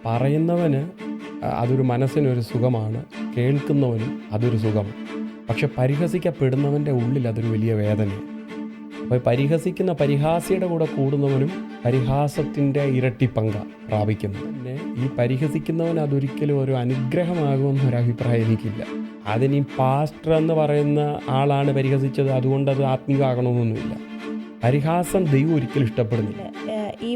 പറയുന്നവന് അതൊരു മനസ്സിനൊരു സുഖമാണ്, കേൾക്കുന്നവനും അതൊരു സുഖമാണ്. പക്ഷെ പരിഹസിക്കപ്പെടുന്നവൻ്റെ ഉള്ളിൽ അതൊരു വലിയ വേദനയാണ്. അപ്പോൾ പരിഹസിക്കുന്ന പരിഹാസിയുടെ കൂടെ കൂടുന്നവനും പരിഹാസത്തിൻ്റെ ഇരട്ടി പങ്ക പ്രാപിക്കുന്നു. പിന്നെ ഈ പരിഹസിക്കുന്നവൻ അതൊരിക്കലും ഒരു അനുഗ്രഹമാകുമെന്നൊരു അഭിപ്രായം എനിക്കില്ല. അതിനി പാസ്റ്റർ എന്ന് പറയുന്ന ആളാണ് പരിഹസിച്ചത്, അതുകൊണ്ടത് ആത്മീയമാകണമെന്നൊന്നുമില്ല. പരിഹാസം ദൈവം ഒരിക്കലും ഇഷ്ടപ്പെടുന്നില്ല. ഈ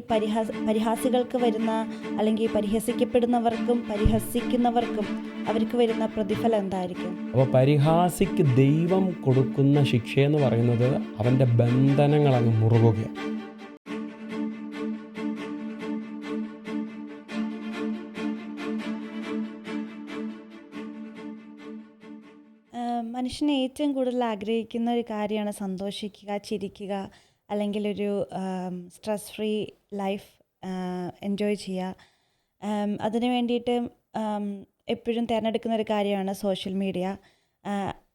പരിഹാസികൾക്ക് വരുന്ന, അല്ലെങ്കിൽ പരിഹസിക്കപ്പെടുന്നവർക്കും പരിഹസിക്കുന്നവർക്കും അവർക്ക് വരുന്ന പ്രതിഫലം എന്തായിരിക്കും? അപ്പോൾ പരിഹാസിക്ക് ദൈവം കൊടുക്കുന്ന ശിക്ഷയെന്ന് പറയുന്നത് അവൻ്റെ ബന്ധനങ്ങൾ അങ്ങ് മുറുകുകയാണ്. മനുഷ്യനെ ഏറ്റവും കൂടുതൽ ആഗ്രഹിക്കുന്ന ഒരു കാര്യമാണ് സന്തോഷിക്കുക, ചിരിക്കുക, അല്ലെങ്കിൽ ഒരു സ്ട്രെസ് ഫ്രീ ലൈഫ് എൻജോയ് ചെയ്യുക. അതിന് വേണ്ടിയിട്ട് എപ്പോഴും തിരഞ്ഞെടുക്കുന്ന ഒരു കാര്യമാണ് സോഷ്യൽ മീഡിയ.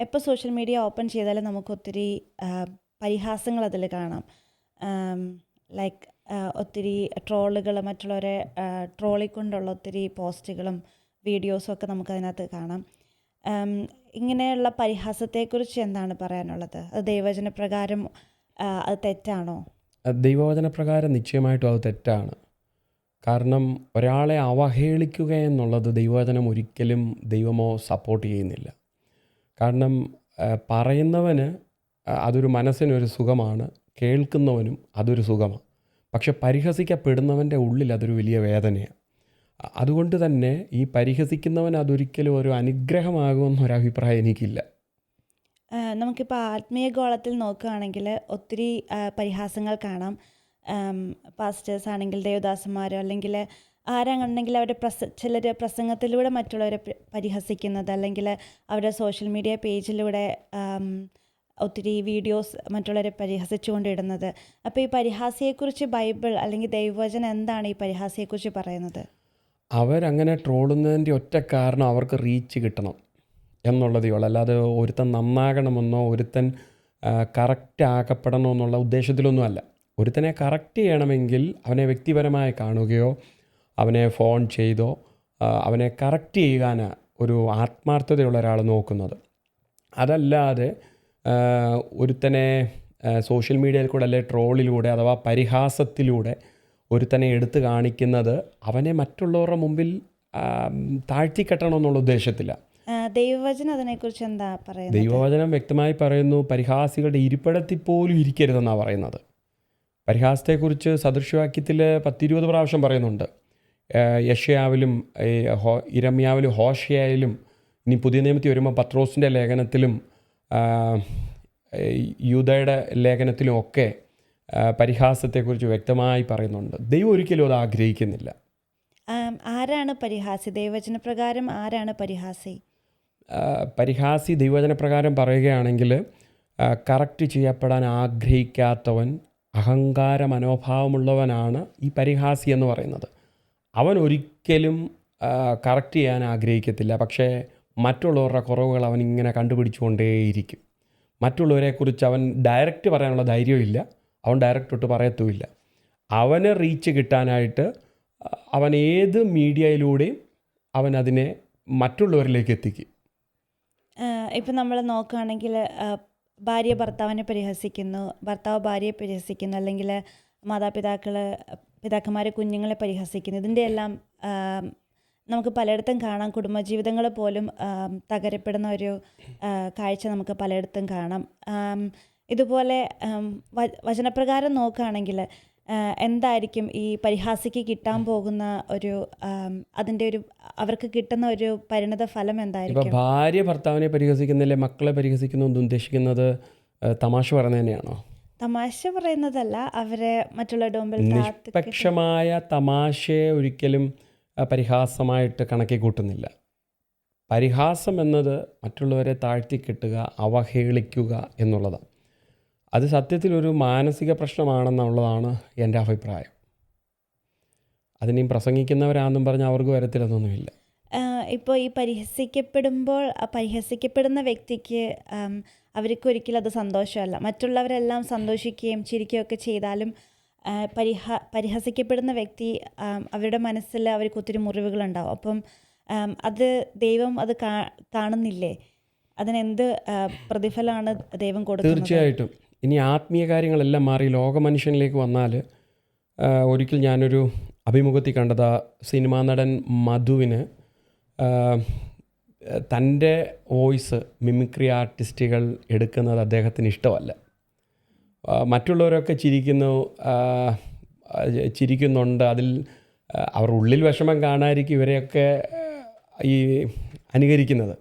എപ്പോൾ സോഷ്യൽ മീഡിയ ഓപ്പൺ ചെയ്താലും നമുക്ക് ഒത്തിരി പരിഹാസങ്ങൾ അതിൽ കാണാം. ലൈക്ക് ഒത്തിരി ട്രോളുകൾ, മറ്റുള്ളവരെ ട്രോളിക്കൊണ്ടുള്ള ഒത്തിരി പോസ്റ്റുകളും വീഡിയോസും ഒക്കെ നമുക്കതിനകത്ത് കാണാം. ഇങ്ങനെയുള്ള പരിഹാസത്തെക്കുറിച്ച് എന്താണ് പറയാനുള്ളത്? അത് ദൈവവചനപ്രകാരം അത് തെറ്റാണോ? ദൈവവചനപ്രകാരം നിശ്ചയമായിട്ടും അത് തെറ്റാണ്. കാരണം ഒരാളെ അവഹേളിക്കുക എന്നുള്ളത് ദൈവവചനം ഒരിക്കലും ദൈവമോ സപ്പോർട്ട് ചെയ്യുന്നില്ല. കാരണം പറയുന്നവന് അതൊരു മനസ്സിനൊരു സുഖമാണ്, കേൾക്കുന്നവനും അതൊരു സുഖമാണ്. പക്ഷെ പരിഹസിക്കപ്പെടുന്നവൻ്റെ ഉള്ളിൽ അതൊരു വലിയ വേദനയാണ്. അതുകൊണ്ട് തന്നെ ഈ പരിഹസിക്കുന്നവൻ അതൊരിക്കലും ഒരു അനുഗ്രഹമാകുമെന്നൊരഭിപ്രായം എനിക്കില്ല. നമുക്കിപ്പോൾ ആത്മീയ ഗോളത്തിൽ നോക്കുകയാണെങ്കിൽ ഒത്തിരി പരിഹാസങ്ങൾ കാണാം. പാസ്റ്റേഴ്സ് ആണെങ്കിൽ, ദേവദാസന്മാരോ അല്ലെങ്കിൽ ആരാണെന്നുണ്ടെങ്കിൽ അവരുടെ ചിലർ പ്രസംഗത്തിലൂടെ മറ്റുള്ളവരെ പരിഹസിക്കുന്നത്, അല്ലെങ്കിൽ അവരുടെ സോഷ്യൽ മീഡിയ പേജിലൂടെ ഒത്തിരി വീഡിയോസ് മറ്റുള്ളവരെ പരിഹസിച്ചുകൊണ്ടിടുന്നത്. അപ്പോൾ ഈ പരിഹാസിയെക്കുറിച്ച് ബൈബിൾ അല്ലെങ്കിൽ ദൈവവചനം എന്താണ് ഈ പരിഹാസിയെക്കുറിച്ച് പറയുന്നത്? അവരങ്ങനെ ട്രോളുന്നതിൻ്റെ ഒറ്റ കാരണം അവർക്ക് റീച്ച് കിട്ടണം എന്നുള്ളതേ ഉള്ളൂ. അല്ലാതെ ഒരുത്തൻ നന്നാകണമെന്നോ ഒരുത്തൻ കറക്റ്റ് ആക്കപ്പെടണമെന്നുള്ള ഉദ്ദേശത്തിലൊന്നുമല്ല. ഒരുത്തനെ കറക്റ്റ് ചെയ്യണമെങ്കിൽ അവനെ വ്യക്തിപരമായി കാണുകയോ അവനെ ഫോൺ ചെയ്തോ അവനെ കറക്റ്റ് ചെയ്യാൻ ഒരു ആത്മാർത്ഥതയുള്ള ഒരാൾ നോക്കുന്നത്. അതല്ലാതെ ഒരുത്തനെ സോഷ്യൽ മീഡിയയിൽ കൂടെ അല്ലെ ട്രോളിലൂടെ അഥവാ പരിഹാസത്തിലൂടെ ഒരുത്തനെ എടുത്തു കാണിക്കുന്നത് അവനെ മറ്റുള്ളവരുടെ മുമ്പിൽ താഴ്ത്തിക്കെട്ടണമെന്നുള്ള ഉദ്ദേശത്തില്ല. ദൈവവചനം അതിനെക്കുറിച്ച് എന്താ പറയുന്നത്? ദൈവവചനം വ്യക്തമായി പറയുന്നു, പരിഹാസികളുടെ ഇരിപ്പിടത്തിൽ പോലും ഇരിക്കരുതെന്നാണ് പറയുന്നത്. പരിഹാസത്തെക്കുറിച്ച് സദൃശവാക്യത്തിൽ 10-20 പ്രാവശ്യം പറയുന്നുണ്ട്. യെശയ്യാവിലും ഇരമ്യാവിലും ഹോശയ്യായിലും ഇനി പുതിയ നിയമത്തിൽ വരുമ്പോൾ പത്രോസിൻ്റെ ലേഖനത്തിലും യൂദയുടെ ലേഖനത്തിലും ഒക്കെ പരിഹാസത്തെക്കുറിച്ച് വ്യക്തമായി പറയുന്നുണ്ട്. ദൈവം ഒരിക്കലും അത് ആഗ്രഹിക്കുന്നില്ല. ആരാണ് പരിഹാസി? ദൈവവചനപ്രകാരം ആരാണ് പരിഹാസി? പരിഹാസി ദൈവവചനപ്രകാരം പറയുകയാണെങ്കിൽ കറക്റ്റ് ചെയ്യപ്പെടാൻ ആഗ്രഹിക്കാത്തവൻ, അഹങ്കാര മനോഭാവമുള്ളവനാണ് ഈ പരിഹാസി എന്ന് പറയുന്നത്. അവൻ ഒരിക്കലും കറക്റ്റ് ചെയ്യാൻ ആഗ്രഹിക്കത്തില്ല. പക്ഷേ മറ്റുള്ളവരുടെ കുറവുകൾ അവൻ ഇങ്ങനെ കണ്ടുപിടിച്ചുകൊണ്ടേയിരിക്കും. മറ്റുള്ളവരെക്കുറിച്ച് അവൻ ഡയറക്റ്റ് പറയാനുള്ള ധൈര്യമില്ല, അവൻ ഡയറക്റ്റ് തൊട്ട് പറയത്തുമില്ല. അവന് റീച്ച് കിട്ടാനായിട്ട് അവൻ ഏത് മീഡിയയിലൂടെയും അവൻ അതിനെ മറ്റുള്ളവരിലേക്ക് എത്തിക്കും. ഇപ്പം നമ്മൾ നോക്കുകയാണെങ്കിൽ ഭാര്യ ഭർത്താവിനെ പരിഹസിക്കുന്നു, ഭർത്താവ് ഭാര്യയെ പരിഹസിക്കുന്നു, അല്ലെങ്കിൽ പിതാക്കന്മാർ കുഞ്ഞുങ്ങളെ പരിഹസിക്കുന്നു. ഇതിൻ്റെ എല്ലാം നമുക്ക് പലയിടത്തും കാണാം. കുടുംബജീവിതങ്ങൾ പോലും തകരപ്പെടുന്ന ഒരു കാഴ്ച നമുക്ക് പലയിടത്തും കാണാം. ഇതുപോലെ വചനപ്രകാരം നോക്കുകയാണെങ്കിൽ എന്തായിരിക്കും ഈ പരിഹാസിക്ക് കിട്ടാൻ പോകുന്ന ഒരു അതിൻ്റെ ഒരു അവർക്ക് കിട്ടുന്ന ഒരു പരിണത ഫലം എന്തായിരിക്കും? ഇപ്പോൾ ഭാര്യ ഭർത്താവിനെ പരിഹസിക്കുന്നില്ലേ, മക്കളെ പരിഹസിക്കുന്നു എന്ന് ഉദ്ദേശിക്കുന്നത് തമാശ പറയുന്നത് തന്നെയാണോ? തമാശ പറയുന്നതല്ല, അവരെ മറ്റുള്ളവരുടെ മുമ്പിൽ നിഷ്പക്ഷമായ തമാശയെ ഒരിക്കലും പരിഹാസമായിട്ട് കണക്കി കൂട്ടുന്നില്ല. പരിഹാസം എന്നത് മറ്റുള്ളവരെ താഴ്ത്തിക്കെട്ടുക, അവഹേളിക്കുക എന്നുള്ളതാണ്. അത് സത്യത്തിലൊരു മാനസിക പ്രശ്നമാണെന്നുള്ളതാണ് എൻ്റെ അഭിപ്രായം. അതിനെയും പ്രസംഗിക്കുന്നവരാണെന്നും പറഞ്ഞ് അവർക്ക് വരത്തില്ലെന്നൊന്നുമില്ല. ഇപ്പോൾ ഈ പരിഹസിക്കപ്പെടുന്ന വ്യക്തിക്ക് അവർക്ക് ഒരിക്കലും അത് സന്തോഷമല്ല. മറ്റുള്ളവരെല്ലാം സന്തോഷിക്കുകയും ചിരിക്കുകയൊക്കെ ചെയ്താലും പരിഹസിക്കപ്പെടുന്ന വ്യക്തി അവരുടെ മനസ്സിൽ അവർക്ക് ഒത്തിരി മുറിവുകളുണ്ടാവും. അപ്പം അത് ദൈവം അത് കാണുന്നില്ലേ? അതിനെന്ത് പ്രതിഫലമാണ് ദൈവം കൊടുക്കുന്നത്? തീർച്ചയായിട്ടും. ഇനി ആത്മീയ കാര്യങ്ങളെല്ലാം മാറി ലോകമനുഷ്യനിലേക്ക് വന്നാൽ, ഒരിക്കൽ ഞാനൊരു അഭിമുഖത്തിൽ കണ്ടത് സിനിമാ നടൻ മധുവിന് തൻ്റെ വോയിസ് മിമിക്രി ആർട്ടിസ്റ്റുകൾ എടുക്കുന്നത് അദ്ദേഹത്തിന് ഇഷ്ടമല്ല. മറ്റുള്ളവരൊക്കെ ചിരിക്കുന്നുണ്ട്. അതിൽ അവർ ഉള്ളിൽ വിഷമം കാണാതിരിക്കും ഇവരെയൊക്കെ ഈ അനുകരിക്കുന്നത്.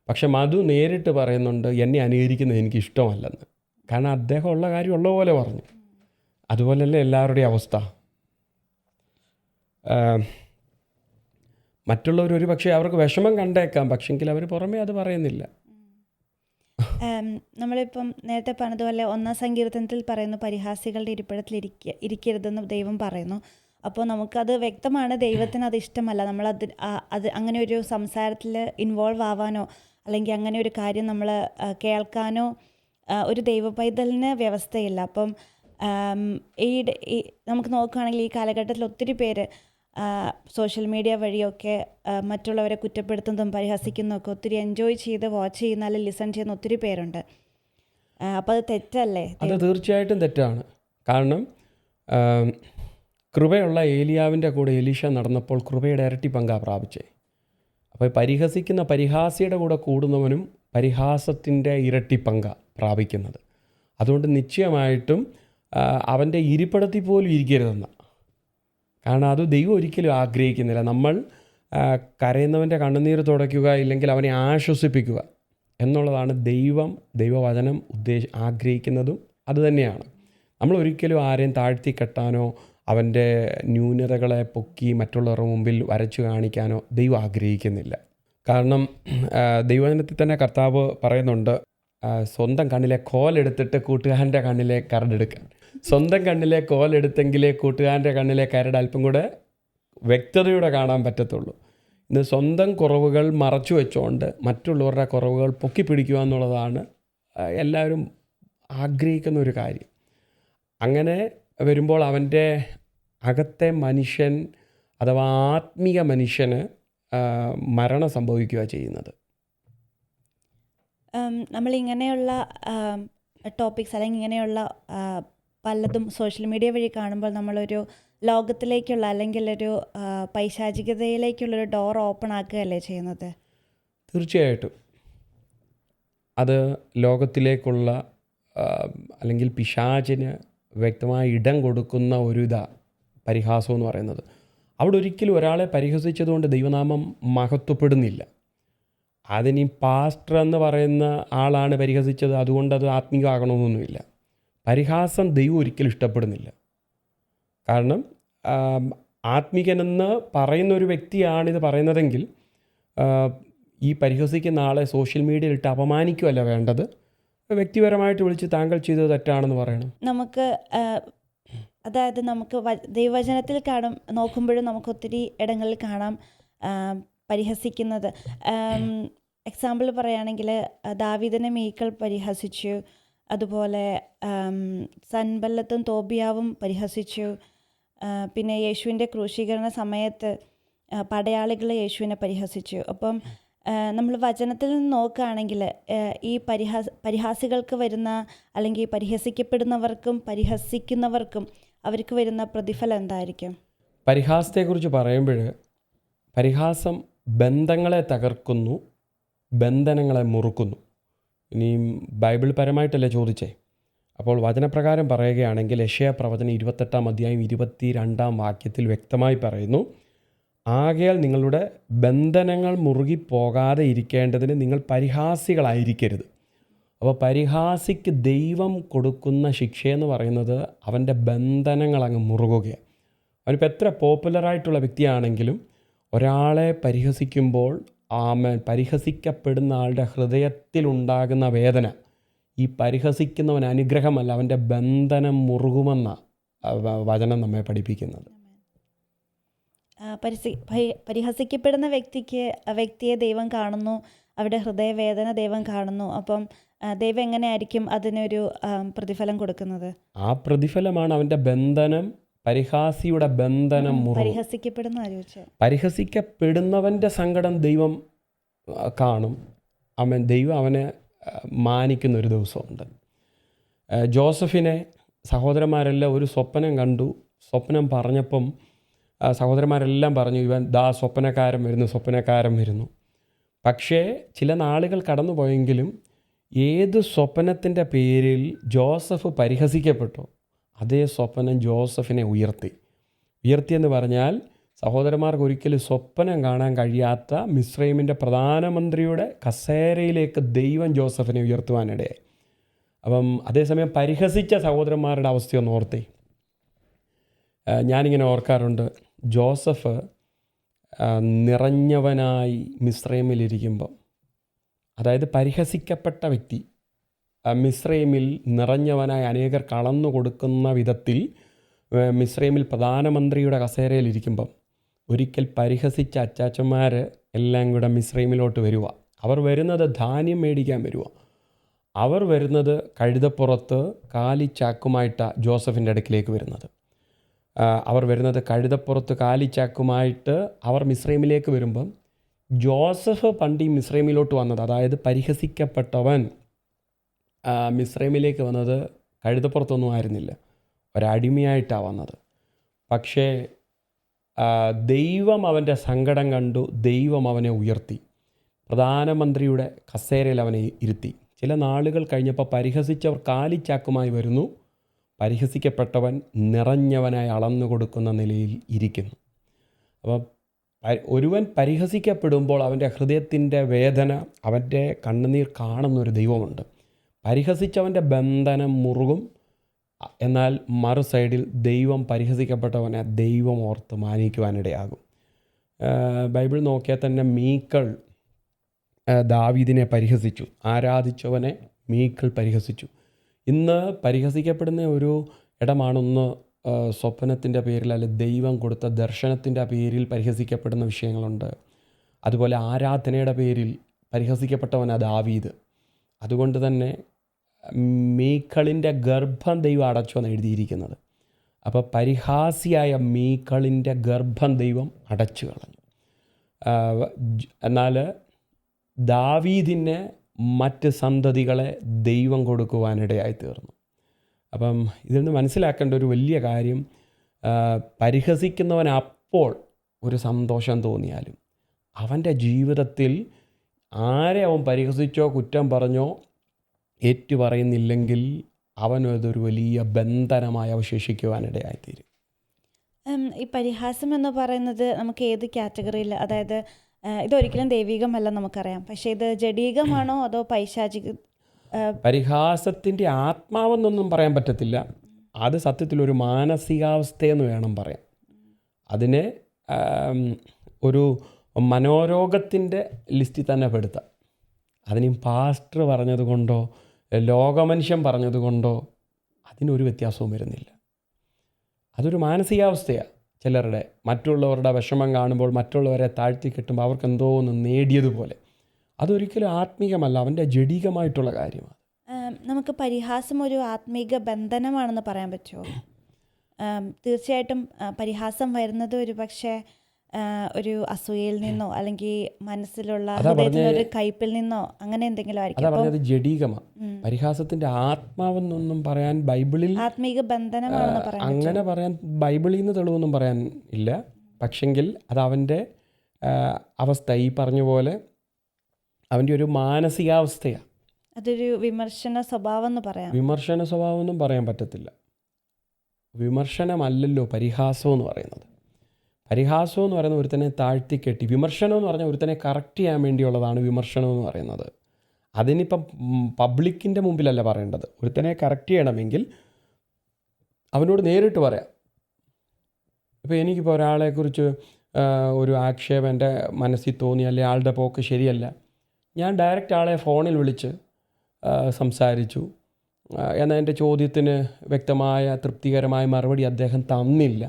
പക്ഷെ മധു നേരിട്ട് പറയുന്നുണ്ട്, എന്നെ അനുകരിക്കുന്നത് എനിക്ക് ഇഷ്ടമല്ലെന്ന്. കാരണം അദ്ദേഹം ഉള്ള കാര്യം ഉള്ള പോലെ പറഞ്ഞു. അതുപോലെയല്ലേ എല്ലാവരുടെയും അവസ്ഥ. മറ്റുള്ളവർ ഒരു പക്ഷേ അവർക്ക് വിഷമം കണ്ടേക്കാം, പക്ഷെങ്കിൽ അവർ പുറമേ അത് പറയുന്നില്ല. നമ്മളിപ്പം നേരത്തെ പറഞ്ഞതുപോലെ 1-ാം സങ്കീർത്തനത്തിൽ പറയുന്നു, പരിഹാസികളുടെ ഇരിപ്പിടത്തിൽ ഇരിക്കരുതെന്ന് ദൈവം പറയുന്നു. അപ്പോൾ നമുക്കത് വ്യക്തമാണ്, ദൈവത്തിന് അത് ഇഷ്ടമല്ല. നമ്മളത് അങ്ങനെ ഒരു സംസാരത്തിൽ ഇൻവോൾവ് ആവാനോ അല്ലെങ്കിൽ അങ്ങനെ ഒരു കാര്യം നമ്മൾ കേൾക്കാനോ ഒരു ദൈവ പൈതലിന് വ്യവസ്ഥയില്ല. അപ്പം നമുക്ക് നോക്കുകയാണെങ്കിൽ ഈ കാലഘട്ടത്തിൽ ഒത്തിരി പേര് സോഷ്യൽ മീഡിയ വഴിയൊക്കെ മറ്റുള്ളവരെ കുറ്റപ്പെടുത്തുന്നതും പരിഹസിക്കുന്നതൊക്കെ ഒത്തിരി എൻജോയ് ചെയ്ത് വാച്ച് ചെയ്യുന്ന അല്ലെങ്കിൽ ലിസൺ ചെയ്യുന്ന ഒത്തിരി പേരുണ്ട്. അപ്പോൾ അത് തെറ്റല്ലേ? അത് തീർച്ചയായിട്ടും തെറ്റാണ്. കാരണം കൃപയുള്ള ഏലിയാവിൻ്റെ കൂടെ എലീഷ നടന്നപ്പോൾ കൃപയുടെ ഇരട്ടി പങ്കാ പ്രാപിച്ചേ. അപ്പോൾ പരിഹസിക്കുന്ന പരിഹാസിയുടെ കൂടെ കൂടുന്നവനും പരിഹാസത്തിൻ്റെ ഇരട്ടി പങ്ക പ്രാപിക്കുന്നത്. അതുകൊണ്ട് നിശ്ചയമായിട്ടും അവൻ്റെ ഇരിപ്പിടത്തിൽ പോലും ഇരിക്കരുതെന്ന. കാരണം അത് ദൈവം ഒരിക്കലും ആഗ്രഹിക്കുന്നില്ല. നമ്മൾ കരയുന്നവൻ്റെ കണ്ണുനീർ തുടയ്ക്കുക, ഇല്ലെങ്കിൽ അവനെ ആശ്വസിപ്പിക്കുക എന്നുള്ളതാണ് ദൈവവചനം ആഗ്രഹിക്കുന്നതും അതുതന്നെയാണ്. നമ്മൾ ഒരിക്കലും ആരെയും താഴ്ത്തി കെട്ടാനോ അവൻ്റെ ന്യൂനതകളെ പൊക്കി മറ്റുള്ളവരുടെ മുമ്പിൽ വരച്ചു കാണിക്കാനോ ദൈവം ആഗ്രഹിക്കുന്നില്ല. കാരണം ദൈവവചനത്തിൽ തന്നെ കർത്താവ് പറയുന്നുണ്ട്, സ്വന്തം കണ്ണിലെ കോലെടുത്തിട്ട് കൂട്ടുകാരൻ്റെ കണ്ണിലെ കരടെടുക്കാൻ. സ്വന്തം കണ്ണിലെ കോലെടുത്തെങ്കിലേ കൂട്ടുകാരൻ്റെ കണ്ണിലെ കരട് അല്പം കൂടെ വ്യക്തതയോടെ കാണാൻ പറ്റത്തുള്ളൂ. ഇന്ന് സ്വന്തം കുറവുകൾ മറച്ചു വെച്ചുകൊണ്ട് മറ്റുള്ളവരുടെ കുറവുകൾ പൊക്കി പിടിക്കുക എന്നുള്ളതാണ് എല്ലാവരും ആഗ്രഹിക്കുന്ന ഒരു കാര്യം. അങ്ങനെ വരുമ്പോൾ അവൻ്റെ അകത്തെ മനുഷ്യൻ അഥവാ ആത്മീയ മനുഷ്യന് മരണം സംഭവിക്കുക ചെയ്യുന്നത്. നമ്മളിങ്ങനെയുള്ള ടോപ്പിക്സ് അല്ലെങ്കിൽ ഇങ്ങനെയുള്ള പലതും സോഷ്യൽ മീഡിയ വഴി കാണുമ്പോൾ നമ്മളൊരു ലോകത്തിലേക്കുള്ള അല്ലെങ്കിൽ ഒരു പൈശാചികതയിലേക്കുള്ളൊരു ഡോർ ഓപ്പൺ ആക്കുകയല്ലേ ചെയ്യുന്നത്? തീർച്ചയായിട്ടും അത് ലോകത്തിലേക്കുള്ള അല്ലെങ്കിൽ പിശാചിന് വ്യക്തമായ ഇടം കൊടുക്കുന്ന ഒരു പരിഹാസം എന്ന് പറയുന്നത്. അവിടെ ഒരിക്കലും ഒരാളെ പരിഹസിച്ചതുകൊണ്ട് ദൈവനാമം മഹത്വപ്പെടുന്നില്ല. അതിനി പാസ്റ്റർ എന്ന് പറയുന്ന ആളാണ് പരിഹസിച്ചത്, അതുകൊണ്ട് അത് ആത്മീയമാകണമെന്നൊന്നുമില്ല. പരിഹാസം ദൈവം ഒരിക്കലും ഇഷ്ടപ്പെടുന്നില്ല. കാരണം ആത്മീകനെന്ന് പറയുന്ന ഒരു വ്യക്തിയാണിത് പറയുന്നതെങ്കിൽ ഈ പരിഹസിക്കുന്ന ആളെ സോഷ്യൽ മീഡിയയിൽ ഇട്ട് അപമാനിക്കുകയല്ല വേണ്ടത്, വ്യക്തിപരമായിട്ട് വിളിച്ച് താങ്കൾ ചെയ്തത് തെറ്റാണെന്ന് പറയണം. നമുക്ക് ദൈവവചനത്തിൽ നോക്കുമ്പോഴും നമുക്ക് ഒത്തിരി ഇടങ്ങളിൽ കാണാം പരിഹസിക്കുന്നത്. എക്സാമ്പിൾ പറയുകയാണെങ്കിൽ ദാവീദിനെ മീക്കൽ പരിഹസിച്ചു, അതുപോലെ സൻബല്ലത്തും തോബിയാവും പരിഹസിച്ചു. പിന്നെ യേശുവിൻ്റെ ക്രൂശീകരണ സമയത്ത് പടയാളികൾ യേശുവിനെ പരിഹസിച്ചു. അപ്പം നമ്മൾ വചനത്തിൽ നിന്ന് നോക്കുകയാണെങ്കിൽ ഈ പരിഹാസികൾക്ക് വരുന്ന അല്ലെങ്കിൽ പരിഹസിക്കപ്പെടുന്നവർക്കും പരിഹസിക്കുന്നവർക്കും അവർക്ക് വരുന്ന പ്രതിഫലം എന്തായിരിക്കും? പരിഹാസത്തെക്കുറിച്ച് പറയുമ്പോൾ പരിഹാസം ബന്ധങ്ങളെ തകർക്കുന്നു, ബന്ധനങ്ങളെ മുറുക്കുന്നു. ഇനിയും ബൈബിൾ പരമായിട്ടല്ലേ ചോദിച്ചേ. അപ്പോൾ വചനപ്രകാരം പറയുകയാണെങ്കിൽ യെശയ്യാ പ്രവചനം 28-ാം അധ്യായം 22-ാം വാക്യത്തിൽ വ്യക്തമായി പറയുന്നു, ആകയാൽ നിങ്ങളുടെ ബന്ധനങ്ങൾ മുറുകിപ്പോകാതെ ഇരിക്കേണ്ടതിന് നിങ്ങൾ പരിഹാസികളായിരിക്കരുത്. അപ്പോൾ പരിഹാസിക്ക് ദൈവം കൊടുക്കുന്ന ശിക്ഷയെന്ന് പറയുന്നത് അവൻ്റെ ബന്ധനങ്ങൾ അങ്ങ് മുറുകുകയാണ്. അവനിപ്പോൾ എത്ര പോപ്പുലറായിട്ടുള്ള വ്യക്തിയാണെങ്കിലും ഒരാളെ പരിഹസിക്കുമ്പോൾ പരിഹസിക്കപ്പെടുന്ന ആളുടെ ഹൃദയത്തിലുണ്ടാകുന്ന വേദന ഈ പരിഹസിക്കുന്നവൻ അനുഗ്രഹമല്ല, അവൻ്റെ ബന്ധനം മുറുകുമെന്ന വചനം നമ്മെ പഠിപ്പിക്കുന്നത്. പരിഹസിക്കപ്പെടുന്ന വ്യക്തിയെ ദൈവം കാണുന്നു, അവരുടെ ഹൃദയവേദന ദൈവം കാണുന്നു. അപ്പം ദൈവം എങ്ങനെയായിരിക്കും അതിനൊരു പ്രതിഫലം കൊടുക്കുന്നത്? ആ പ്രതിഫലമാണ് അവൻ്റെ ബന്ധനം, പരിഹാസിയുടെ ബന്ധനം മുറിവ്. പരിഹസിക്കപ്പെടുന്ന ചോദിച്ചത്. പരിഹസിക്കപ്പെടുന്നവൻ്റെ സങ്കടം ദൈവം കാണും. ദൈവം അവനെ മാനിക്കുന്ന ഒരു ദിവസമുണ്ട്. ജോസഫിനെ സഹോദരന്മാരെല്ലാം ഒരു സ്വപ്നം കണ്ടു. സ്വപ്നം പറഞ്ഞപ്പം സഹോദരന്മാരെല്ലാം പറഞ്ഞു, ഇവൻ സ്വപ്നക്കാരൻ വരുന്നു. പക്ഷേ ചില നാളുകൾ കടന്നുപോയെങ്കിലും ഏത് സ്വപ്നത്തിൻ്റെ പേരിൽ ജോസഫ് പരിഹസിക്കപ്പെട്ടു, അതേ സ്വപ്നം ജോസഫിനെ ഉയർത്തിയെന്ന് പറഞ്ഞാൽ സഹോദരന്മാർക്ക് ഒരിക്കലും സ്വപ്നം കാണാൻ കഴിയാത്ത മിസ്രൈമിൻ്റെ പ്രധാനമന്ത്രിയുടെ കസേരയിലേക്ക് ദൈവം ജോസഫിനെ ഉയർത്തുവാനിടയായി. അപ്പം അതേസമയം പരിഹസിച്ച സഹോദരന്മാരുടെ അവസ്ഥയൊന്ന് ഓർത്തേ. ഞാനിങ്ങനെ ഓർക്കാറുണ്ട്, ജോസഫ് നിറഞ്ഞവനായി മിസ്രൈമിലിരിക്കുമ്പോൾ, അതായത് പരിഹസിക്കപ്പെട്ട വ്യക്തി മിസ്രൈമിൽ നിറഞ്ഞവനായി അനേകർക്ക് അളന്നു കൊടുക്കുന്ന വിധത്തിൽ മിസ്രൈമിൽ പ്രധാനമന്ത്രിയുടെ കസേരയിലിരിക്കുമ്പം ഒരിക്കൽ പരിഹസിച്ച അച്ചാച്ചന്മാർ എല്ലാം കൂടെ മിസ്രൈമിലോട്ട് വരിക. അവർ വരുന്നത് ധാന്യം മേടിക്കാൻ വരിക. അവർ വരുന്നത് കഴുതപ്പുറത്ത് കാലിച്ചാക്കുമായിട്ടാണ് ജോസഫിൻ്റെ അടുക്കിലേക്ക് വരുന്നത്. അവർ വരുന്നത് കഴുതപ്പുറത്ത് കാലിച്ചാക്കുമായിട്ട് അവർ മിസ്രൈമിലേക്ക് വരുമ്പം ജോസഫ് പണ്ട് ഈ മിസ്രൈമിലോട്ട് വന്നത്, അതായത് പരിഹസിക്കപ്പെട്ടവൻ മിസ്രൈമിലേക്ക് വന്നത് കഴുതപ്പുറത്തൊന്നും ആയിരുന്നില്ല, ഒരടിമയായിട്ടാണ് വന്നത്. പക്ഷേ ദൈവം അവൻ്റെ സങ്കടം കണ്ടു, ദൈവം അവനെ ഉയർത്തി, പ്രധാനമന്ത്രിയുടെ കസേരയിൽ അവനെ ഇരുത്തി. ചില നാളുകൾ കഴിഞ്ഞപ്പോൾ പരിഹസിച്ചവർ കാലിച്ചാക്കുമായി വരുന്നു, പരിഹസിക്കപ്പെട്ടവൻ നിറഞ്ഞവനായി അളന്നു കൊടുക്കുന്ന നിലയിൽ ഇരിക്കുന്നു. അപ്പം ഒരുവൻ പരിഹസിക്കപ്പെടുമ്പോൾ അവൻ്റെ ഹൃദയത്തിൻ്റെ വേദന, അവൻ്റെ കണ്ണുനീർ കാണുന്നൊരു ദൈവമുണ്ട്. പരിഹസിച്ചവൻ്റെ ബന്ധനം മുറുകും, എന്നാൽ മറു സൈഡിൽ ദൈവം പരിഹസിക്കപ്പെട്ടവനെ ദൈവം ഓർത്ത് മാനിക്കുവാനിടയാകും. ബൈബിൾ നോക്കിയാൽ തന്നെ മീക്കൾ ദാവീദിനെ പരിഹസിച്ചു, ആരാധിച്ചവനെ മീക്കൾ പരിഹസിച്ചു. ഇന്ന് പരിഹസിക്കപ്പെടുന്ന ഒരു ഇടമാണൊന്ന് സ്വപ്നത്തിൻ്റെ പേരിൽ, അല്ലെങ്കിൽ ദൈവം കൊടുത്ത ദർശനത്തിൻ്റെ പേരിൽ പരിഹസിക്കപ്പെടുന്ന വിഷയങ്ങളുണ്ട്. അതുപോലെ ആരാധനയുടെ പേരിൽ പരിഹസിക്കപ്പെട്ടവനാണ് ദാവീദ്. അതുകൊണ്ട് തന്നെ മീക്കളിൻ്റെ ഗർഭം ദൈവം അടച്ചു എന്ന് എഴുതിയിരിക്കുന്നത്. അപ്പോൾ പരിഹാസിയായ മീക്കളിൻ്റെ ഗർഭം ദൈവം അടച്ചു കളഞ്ഞു. എന്നാൽ ദാവീദിന് മറ്റ് സന്തതികളെ ദൈവം കൊടുക്കുവാനിടയായി തീർന്നു. അപ്പം ഇതിൽ നിന്ന് മനസ്സിലാക്കേണ്ട ഒരു വലിയ കാര്യം, പരിഹസിക്കുന്നവൻ അപ്പോൾ ഒരു സന്തോഷം തോന്നിയാലും അവൻ്റെ ജീവിതത്തിൽ ആരെ അവൻ പരിഹസിച്ചോ കുറ്റം പറഞ്ഞോ ഏറ്റു പറയുന്നില്ലെങ്കിൽ അവനതൊരു വലിയ ബന്ധനമായി അവശേഷിക്കുവാനിടയായിത്തീരും. ഈ പരിഹാസം എന്ന് പറയുന്നത് നമുക്ക് ഏത് കാറ്റഗറിയിൽ, അതായത് ഇതൊരിക്കലും ദൈവികമല്ല നമുക്കറിയാം, പക്ഷേ ഇത് ജഡീകമാണോ അതോ പൈശാചിക? പരിഹാസത്തിൻ്റെ ആത്മാവെന്നൊന്നും പറയാൻ പറ്റത്തില്ല. അത് സത്യത്തിലൊരു മാനസികാവസ്ഥയെന്ന് വേണം പറയാൻ. അതിനെ ഒരു മനോരോഗത്തിൻ്റെ ലിസ്റ്റിൽ തന്നെ പെടുത്താം. അതിന് പാസ്റ്റർ പറഞ്ഞതുകൊണ്ടോ ലോകമനുഷ്യൻ പറഞ്ഞതുകൊണ്ടോ അതിനൊരു വ്യത്യാസവും വരുന്നില്ല. അതൊരു മാനസികാവസ്ഥയാണ് ചിലരുടെ. മറ്റുള്ളവരുടെ വിഷമം കാണുമ്പോൾ മറ്റുള്ളവരെ താഴ്ത്തി കെട്ടുമ്പോൾ അവർക്ക് എന്തോ ഒന്ന് നേടിയതുപോലെ. അതൊരിക്കലും ആത്മീകമല്ല, അവൻ്റെ ജഡികമായിട്ടുള്ള കാര്യമാണ്. നമുക്ക് പരിഹാസം ഒരു ആത്മീക ബന്ധനമാണെന്ന് പറയാൻ പറ്റുമോ? തീർച്ചയായിട്ടും പരിഹാസം വരുന്നത് ഒരു പക്ഷേ ഒരു അസൂയയിൽ നിന്നോ അല്ലെങ്കിൽ മനസ്സിലുള്ള ഒരു കയ്പിൽ നിന്നോ അങ്ങനെ എന്തെങ്കിലും ആയിരിക്കും. അതാ പറഞ്ഞത് ജഡീകമാണ്. പരിഹാസത്തിന്റെ ആത്മാവെന്നൊന്നും പറയാൻ ബൈബിളിൽ, ആത്മീക ബന്ധനമാണെന്ന് പറയാൻ അങ്ങനെ പറയാൻ ബൈബിളിൽ നിന്ന് തെളിവൊന്നും പറയാൻ ഇല്ല. പക്ഷെങ്കിൽ അത് അവൻ്റെ അവസ്ഥ, ഈ പറഞ്ഞ പോലെ അവൻ്റെ ഒരു മാനസികാവസ്ഥയാണ്. അതൊരു വിമർശന സ്വഭാവം എന്ന് പറയാം. വിമർശന സ്വഭാവം ഒന്നും പറയാൻ പറ്റത്തില്ല. വിമർശനമല്ലല്ലോ പരിഹാസം എന്ന് പറയുന്നത്. പരിഹാസം എന്ന് പറയുന്നത് ഒരുത്തനെ താഴ്ത്തിക്കെട്ടി, വിമർശനം എന്ന് പറഞ്ഞാൽ ഒരുത്തനെ കറക്റ്റ് ചെയ്യാൻ വേണ്ടിയുള്ളതാണ് വിമർശനം എന്ന് പറയുന്നത്. അതിനിപ്പം പബ്ലിക്കിൻ്റെ മുമ്പിലല്ല പറയേണ്ടത്. ഒരുത്തനെ കറക്റ്റ് ചെയ്യണമെങ്കിൽ അവനോട് നേരിട്ട് പറയാം. ഇപ്പോൾ എനിക്കിപ്പോൾ ഒരാളെക്കുറിച്ച് ഒരു ആക്ഷേപം എൻ്റെ മനസ്സിൽ തോന്നി, അല്ലെങ്കിൽ ആളുടെ പോക്ക് ശരിയല്ല, ഞാൻ ഡയറക്റ്റ് ആളെ ഫോണിൽ വിളിച്ച് സംസാരിച്ചു. എന്നാൽ എൻ്റെ ചോദ്യത്തിന് വ്യക്തമായ തൃപ്തികരമായ മറുപടി അദ്ദേഹം തന്നില്ല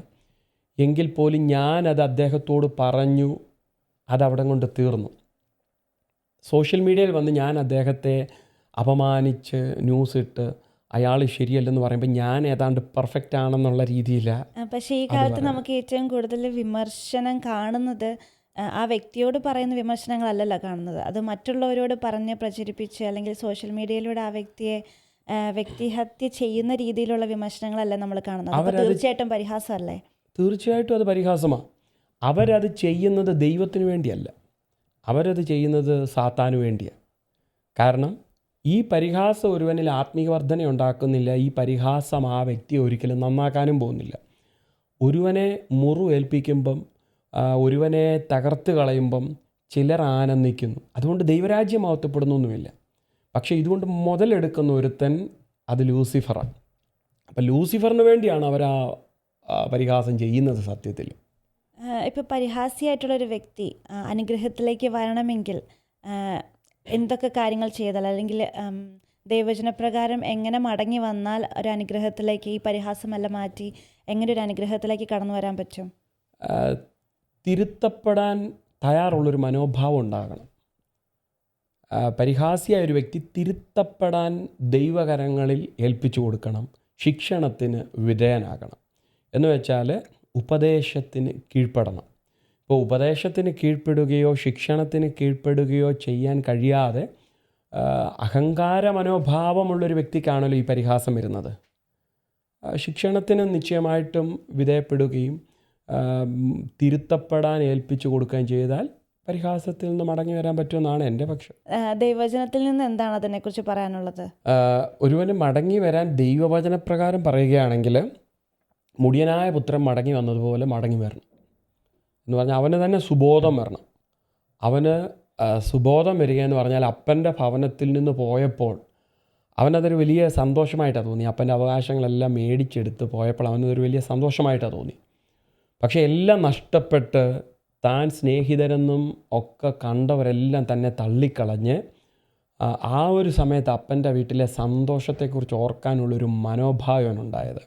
എങ്കിൽ പോലും ഞാനത് അദ്ദേഹത്തോട് പറഞ്ഞു, അതവിടെ കൊണ്ട് തീർന്നു. സോഷ്യൽ മീഡിയയിൽ വന്ന് ഞാൻ അദ്ദേഹത്തെ അപമാനിച്ച് ന്യൂസ് ഇട്ട് അയാൾ ശരിയല്ലെന്ന് പറയുമ്പോൾ ഞാൻ ഏതാണ്ട് പെർഫെക്റ്റ് ആണെന്നുള്ള രീതിയിലാണ്. പക്ഷേ ഈ കാലത്ത് നമുക്ക് ഏറ്റവും കൂടുതൽ വിമർശനം കാണുന്നത് ആ വ്യക്തിയോട് പറയുന്ന വിമർശനങ്ങളല്ലല്ലോ കാണുന്നത്, അത് മറ്റുള്ളവരോട് പറഞ്ഞ് പ്രചരിപ്പിച്ച് അല്ലെങ്കിൽ സോഷ്യൽ മീഡിയയിലൂടെ ആ വ്യക്തിയെ വ്യക്തിഹത്യ ചെയ്യുന്ന രീതിയിലുള്ള വിമർശനങ്ങളല്ല നമ്മൾ കാണുന്നത്. അപ്പോൾ തീർച്ചയായിട്ടും പരിഹാസമല്ലേ? തീർച്ചയായിട്ടും അത് പരിഹാസമാണ്. അവരത് ചെയ്യുന്നത് ദൈവത്തിന് വേണ്ടിയല്ല, അവരത് ചെയ്യുന്നത് സാത്താന് വേണ്ടിയാണ്. കാരണം ഈ പരിഹാസം ഒരുവനിൽ ആത്മീയ വർധന ഉണ്ടാക്കുന്നില്ല. ഈ പരിഹാസം ആ വ്യക്തിയെ ഒരിക്കലും നന്നാക്കാനും പോകുന്നില്ല. ഒരുവനെ മുറിവേൽപ്പിക്കുമ്പം, ഒരുവനെ തകർത്ത് കളയുമ്പം ചിലർ ആനന്ദിക്കുന്നു. അതുകൊണ്ട് ദൈവരാജ്യം മഹത്വപ്പെടുന്നൊന്നുമില്ല. പക്ഷേ ഇതുകൊണ്ട് മുതലെടുക്കുന്ന ഒരുത്തൻ അത് ലൂസിഫറാണ്. അപ്പം ലൂസിഫറിന് വേണ്ടിയാണ് അവർ ആ പരിഹാസം ചെയ്യുന്നത് സത്യത്തിൽ. ഇപ്പോൾ പരിഹാസിയായിട്ടുള്ളൊരു വ്യക്തി അനുഗ്രഹത്തിലേക്ക് വരണമെങ്കിൽ എന്തൊക്കെ കാര്യങ്ങൾ ചെയ്താൽ, അല്ലെങ്കിൽ ദൈവവചനപ്രകാരം എങ്ങനെ മടങ്ങി വന്നാൽ ഒരു അനുഗ്രഹത്തിലേക്ക്, ഈ പരിഹാസമെല്ലാം മാറ്റി എങ്ങനെ ഒരു അനുഗ്രഹത്തിലേക്ക് കടന്നു വരാൻ പറ്റും? തിരുത്തപ്പെടാൻ തയ്യാറുള്ളൊരു മനോഭാവം ഉണ്ടാകണം. പരിഹാസിയായ ഒരു വ്യക്തി തിരുത്തപ്പെടാൻ ദൈവകരങ്ങളിൽ ഏൽപ്പിച്ചു കൊടുക്കണം, ശിക്ഷണത്തിന് വിധേയനാകണം. എന്ന് വെച്ചാൽ ഉപദേശത്തിന് കീഴ്പ്പെടണം. ഇപ്പോൾ ഉപദേശത്തിന് കീഴ്പ്പെടുകയോ ശിക്ഷണത്തിന് കീഴ്പ്പെടുകയോ ചെയ്യാൻ കഴിയാതെ അഹങ്കാര മനോഭാവമുള്ളൊരു വ്യക്തിക്കാണല്ലോ ഈ പരിഹാസം വരുന്നത്. ശിക്ഷണത്തിന് നിശ്ചയമായിട്ടും വിധേയപ്പെടുകയും തിരുത്തപ്പെടാൻ ഏൽപ്പിച്ചു കൊടുക്കുകയും ചെയ്താൽ പരിഹാസത്തിൽ നിന്ന് മടങ്ങി വരാൻ പറ്റുമെന്നാണ് എൻ്റെ പക്ഷം. ദൈവവചനത്തിൽ നിന്ന് എന്താണ് അതിനെക്കുറിച്ച് പറയാനുള്ളത്? ഒരുവന് മടങ്ങി വരാൻ ദൈവവചനപ്രകാരം പറയുകയാണെങ്കിൽ മുടിയനായ പുത്രൻ മടങ്ങി വന്നതുപോലെ മടങ്ങി വരണം എന്ന് പറഞ്ഞാൽ അവന് തന്നെ സുബോധം വരണം. അവന് സുബോധം വരിക എന്ന് പറഞ്ഞാൽ അപ്പൻ്റെ ഭവനത്തിൽ നിന്ന് പോയപ്പോൾ അവനതൊരു വലിയ സന്തോഷമായിട്ടാണ് തോന്നി. അപ്പൻ്റെ അവകാശങ്ങളെല്ലാം മേടിച്ചെടുത്ത് പോയപ്പോൾ അവനതൊരു വലിയ സന്തോഷമായിട്ടാണ് തോന്നി. പക്ഷേ എല്ലാം നഷ്ടപ്പെട്ട് താൻ സ്നേഹിതരെന്നും ഒക്കെ കണ്ടവരെല്ലാം തന്നെ തള്ളിക്കളഞ്ഞ് ആ ഒരു സമയത്ത് അപ്പൻ്റെ വീട്ടിലെ സന്തോഷത്തെക്കുറിച്ച് ഓർക്കാനുള്ളൊരു മനോഭാവനുണ്ടായത്.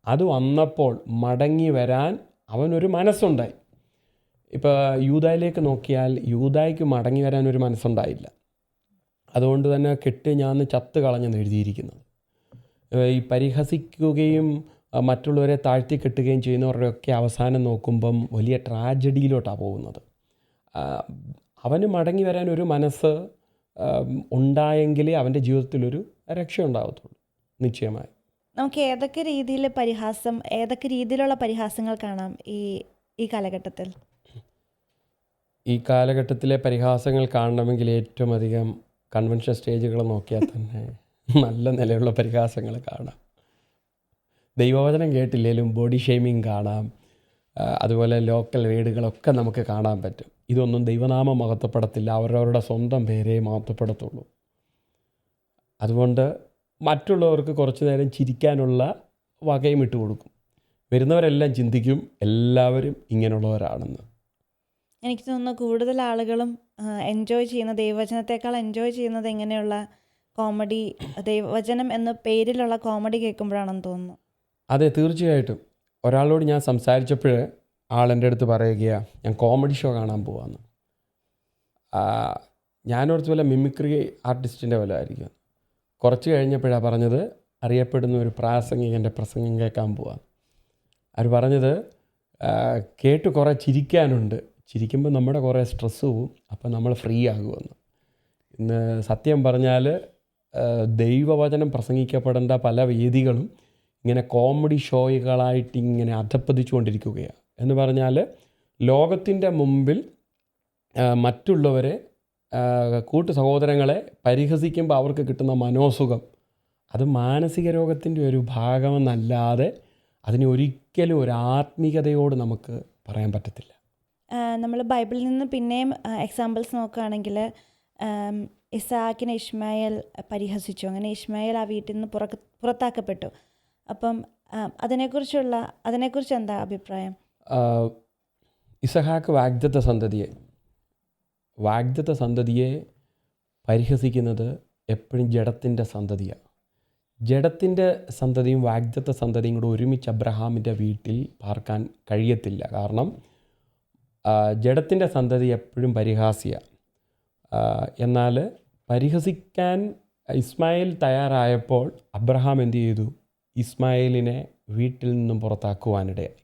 അത് വന്നപ്പോൾ മടങ്ങി വരാൻ അവനൊരു മനസ്സുണ്ടായി. ഇപ്പോൾ യൂദായിലേക്ക് നോക്കിയാൽ യൂദായ്ക്ക് മടങ്ങി വരാനൊരു മനസ്സുണ്ടായില്ല. അതുകൊണ്ട് തന്നെ കെട്ട് ഞാൻ ചത്ത് കളഞ്ഞെന്ന് എഴുതിയിരിക്കുന്നത്. ഈ പരിഹസിക്കുകയും മറ്റുള്ളവരെ താഴ്ത്തിക്കെട്ടുകയും ചെയ്യുന്നവരുടെയൊക്കെ അവസാനം നോക്കുമ്പം വലിയ ട്രാജഡിയിലോട്ടാണ് പോകുന്നത്. അവന് മടങ്ങി വരാനൊരു മനസ്സ് ഉണ്ടായെങ്കിലേ അവൻ്റെ ജീവിതത്തിലൊരു രക്ഷ ഉണ്ടാകത്തുള്ളൂ നിശ്ചയമായി. നമുക്ക് ഏതൊക്കെ രീതിയിലുള്ള പരിഹാസങ്ങൾ കാണാം ഈ കാലഘട്ടത്തിൽ? ഈ കാലഘട്ടത്തിലെ പരിഹാസങ്ങൾ കാണണമെങ്കിൽ ഏറ്റവും അധികം കൺവെൻഷൻ സ്റ്റേജുകൾ നോക്കിയാൽ തന്നെ നല്ല നിലയുള്ള പരിഹാസങ്ങൾ കാണാം. ദൈവവചനം കേട്ടില്ലെങ്കിലും ബോഡി ഷെയ്മിങ് കാണാം. അതുപോലെ ലോക്കൽ വേഡുകളൊക്കെ നമുക്ക് കാണാൻ പറ്റും. ഇതൊന്നും ദൈവനാമം മഹത്വപ്പെടത്തില്ല, അവരവരുടെ സ്വന്തം പേരെ മഹത്വപ്പെടത്തുള്ളൂ. അതുകൊണ്ട് മറ്റുള്ളവർക്ക് കുറച്ചു നേരം ചിരിക്കാനുള്ള വകയും ഇട്ട് കൊടുക്കും. വരുന്നവരെല്ലാം ചിന്തിക്കും എല്ലാവരും ഇങ്ങനെയുള്ളവരാണെന്ന്. എനിക്ക് തോന്നുന്നു കൂടുതൽ ആളുകളും എൻജോയ് ചെയ്യുന്ന, ദൈവവചനത്തെക്കാൾ എൻജോയ് ചെയ്യുന്നത് എങ്ങനെയുള്ള കോമഡി, ദൈവവചനം എന്ന പേരിലുള്ള കോമഡി കേൾക്കുമ്പോഴാണെന്ന് തോന്നുന്നു. അതെ, തീർച്ചയായിട്ടും. ഒരാളോട് ഞാൻ സംസാരിച്ചപ്പോൾ ആളെൻ്റെ അടുത്ത് പറയുകയാണ്, ഞാൻ കോമഡി ഷോ കാണാൻ പോവാന്ന്. ഞാനോർത്ത് വല്ല മിമിക്രി ആർട്ടിസ്റ്റിൻ്റെ വല്ല ആയിരിക്കും. കുറച്ച് കഴിഞ്ഞപ്പോഴാണ് പറഞ്ഞത്, അറിയപ്പെടുന്ന ഒരു പ്രാസംഗികൻ്റെ പ്രസംഗം കേൾക്കാൻ പോവാം. അവർ പറഞ്ഞത് കേട്ട് കുറേ ചിരിക്കാനുണ്ട്, ചിരിക്കുമ്പോൾ നമ്മുടെ കുറേ സ്ട്രെസ്സ് പോവും, അപ്പം നമ്മൾ ഫ്രീ ആകുമെന്ന്. ഇന്ന് സത്യം പറഞ്ഞാൽ ദൈവവചനം പ്രസംഗിക്കപ്പെടേണ്ട പല വേദികളും ഇങ്ങനെ കോമഡി ഷോകളായിട്ട് ഇങ്ങനെ അധപ്പതിച്ചുകൊണ്ടിരിക്കുകയാണ്. എന്ന് പറഞ്ഞാൽ ലോകത്തിൻ്റെ മുമ്പിൽ മറ്റുള്ളവരെ, കൂട്ടു സഹോദരങ്ങളെ പരിഹസിക്കുമ്പോൾ അവർക്ക് കിട്ടുന്ന മനോസുഖം, അത് മാനസിക രോഗത്തിൻ്റെ ഒരു ഭാഗമെന്നല്ലാതെ അതിന് ഒരിക്കലും ഒരു ആത്മീയതയോട് നമുക്ക് പറയാൻ പറ്റത്തില്ല. നമ്മൾ ബൈബിളിൽ നിന്ന് പിന്നെയും എക്സാമ്പിൾസ് നോക്കുകയാണെങ്കിൽ ഇസാക്കിനെ ഇഷ്മായേൽ പരിഹസിച്ചു. അങ്ങനെ ഇഷ്മായേൽ ആ വീട്ടിൽ നിന്ന് പുറത്താക്കപ്പെട്ടു. അപ്പം അതിനെക്കുറിച്ച് എന്താ അഭിപ്രായം? ഇസഹാക്ക് വാഗ്ദത്ത സന്തതിയെ പരിഹസിക്കുന്നത് എപ്പോഴും ജഡത്തിൻ്റെ സന്തതിയാണ്. ജഡത്തിൻ്റെ സന്തതിയും വാഗ്ദത്ത സന്തതിയും കൂടെ ഒരുമിച്ച് അബ്രഹാമിൻ്റെ വീട്ടിൽ പാർക്കാൻ കഴിയത്തില്ല. കാരണം ജഡത്തിൻ്റെ സന്തതി എപ്പോഴും പരിഹാസിയാണ്. എന്നാൽ പരിഹസിക്കാൻ ഇസ്മായിൽ തയ്യാറായപ്പോൾ അബ്രഹാം എന്ത് ചെയ്തു? ഇസ്മായിലിനെ വീട്ടിൽ നിന്നും പുറത്താക്കുവാനിടയായി.